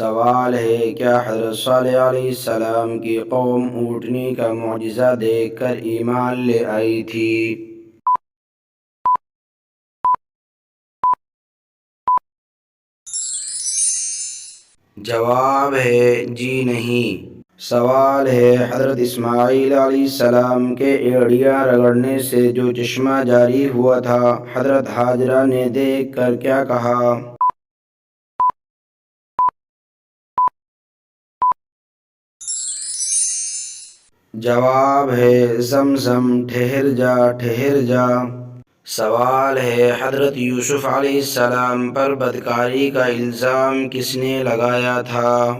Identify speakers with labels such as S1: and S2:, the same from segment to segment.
S1: سوال ہے، کیا حضرت صالح علیہ السلام کی قوم اونٹنی کا معجزہ دیکھ کر ایمان لے آئی تھی؟ جواب ہے جی نہیں۔ سوال ہے، حضرت اسماعیل علیہ السلام کے ایڑیاں رگڑنے سے جو چشمہ جاری ہوا تھا، حضرت ہاجرہ نے دیکھ کر کیا کہا؟ جواب ہے زمزم، ٹھہر جا ٹھہر جا۔ سوال ہے، حضرت یوسف علیہ السلام پر بدکاری کا الزام کس نے لگایا تھا؟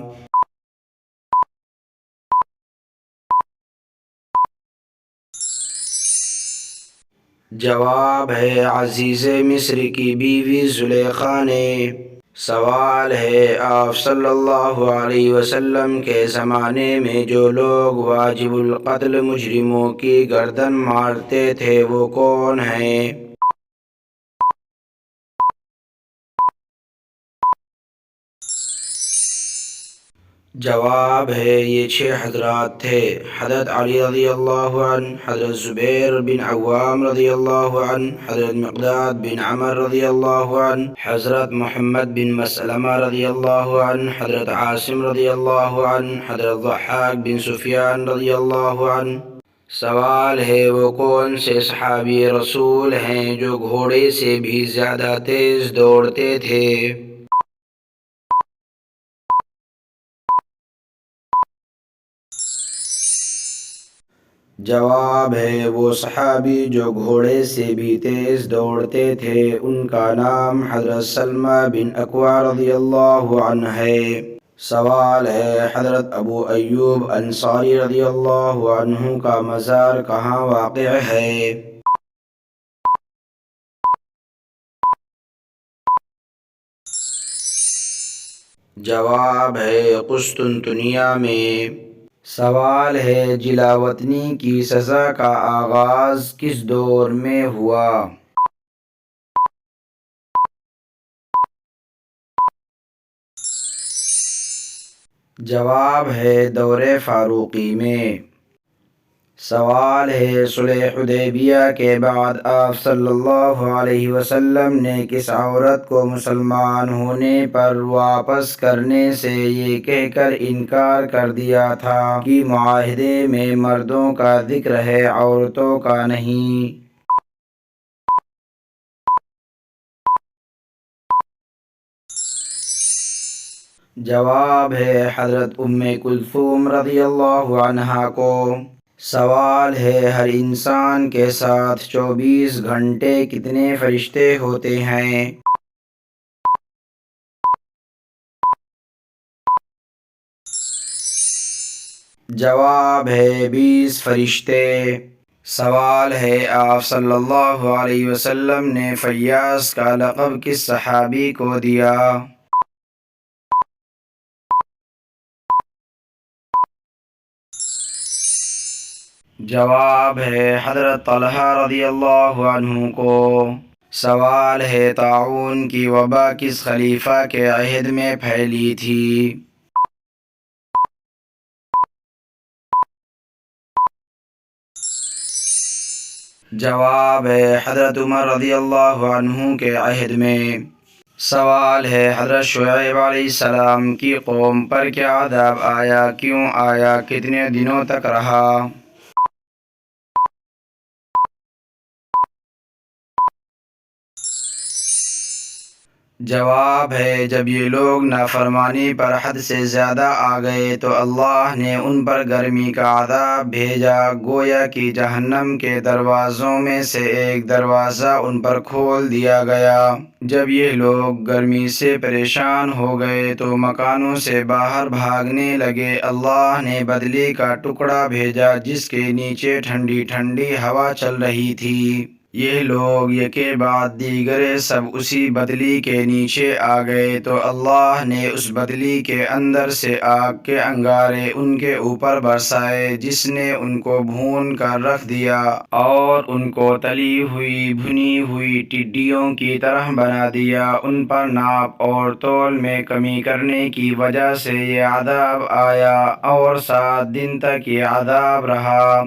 S1: جواب ہے عزیز مصر کی بیوی زلیخا نے۔ سوال ہے، آپ صلی اللہ علیہ وسلم کے زمانے میں جو لوگ واجب القتل مجرموں کی گردن مارتے تھے وہ کون ہیں؟ جواب ہے یہ 6 حضرات تھے: حضرت علی رضی اللہ عنہ، حضرت زبیر بن عوام رضی اللہ عنہ، حضرت مقداد بن عمر رضی اللہ عنہ، حضرت محمد بن مسلمہ رضی اللہ عنہ، حضرت عاصم رضی اللہ عنہ، حضرت ضحاک بن سفیان رضی اللہ عنہ۔ سوال ہے، وہ کون سے صحابی رسول ہیں جو گھوڑے سے بھی زیادہ تیز دوڑتے تھے؟ جواب ہے وہ صحابی جو گھوڑے سے بھی تیز دوڑتے تھے، ان کا نام حضرت سلمہ بن اکوع رضی اللہ عنہ ہے۔ سوال ہے، حضرت ابو ایوب انصاری رضی اللہ عنہ کا مزار کہاں واقع ہے؟ جواب ہے قسطنطنیہ میں۔ سوال ہے، جلا وطنی کی سزا کا آغاز کس دور میں ہوا؟ جواب ہے دور فاروقی میں۔ سوال ہے، صلح حدیبیہ کے بعد آپ صلی اللہ علیہ وسلم نے کس عورت کو مسلمان ہونے پر واپس کرنے سے یہ کہہ کر انکار کر دیا تھا کہ معاہدے میں مردوں کا ذکر ہے، عورتوں کا نہیں؟ جواب ہے حضرت ام کلثوم رضی اللہ عنہا کو۔ سوال ہے، ہر انسان کے ساتھ 24 گھنٹے کتنے فرشتے ہوتے ہیں؟ جواب ہے 20 فرشتے۔ سوال ہے، آپ صلی اللہ علیہ وسلم نے فیاض کا لقب کس صحابی کو دیا؟ جواب ہے حضرت طلحہ رضی اللہ عنہ کو۔ سوال ہے، طاعون کی وبا کس خلیفہ کے عہد میں پھیلی تھی؟ جواب ہے حضرت عمر رضی اللہ عنہ کے عہد میں۔ سوال ہے، حضرت شعیب علیہ السلام کی قوم پر کیا عذاب آیا، کیوں آیا، کتنے دنوں تک رہا؟ جواب ہے، جب یہ لوگ نافرمانی پر حد سے زیادہ آ گئے تو اللہ نے ان پر گرمی کا عذاب بھیجا، گویا کہ جہنم کے دروازوں میں سے ایک دروازہ ان پر کھول دیا گیا۔ جب یہ لوگ گرمی سے پریشان ہو گئے تو مکانوں سے باہر بھاگنے لگے، اللہ نے بدلی کا ٹکڑا بھیجا جس کے نیچے ٹھنڈی ٹھنڈی ہوا چل رہی تھی۔ یہ لوگ یکے بعد دیگرے سب اسی بدلی کے نیچے آ گئے تو اللہ نے اس بدلی کے اندر سے آگ کے انگارے ان کے اوپر برسائے، جس نے ان کو بھون کر رکھ دیا اور ان کو تلی ہوئی بھنی ہوئی ٹڈیوں کی طرح بنا دیا۔ ان پر ناپ اور تول میں کمی کرنے کی وجہ سے یہ عذاب آیا اور 7 دن تک یہ عذاب رہا۔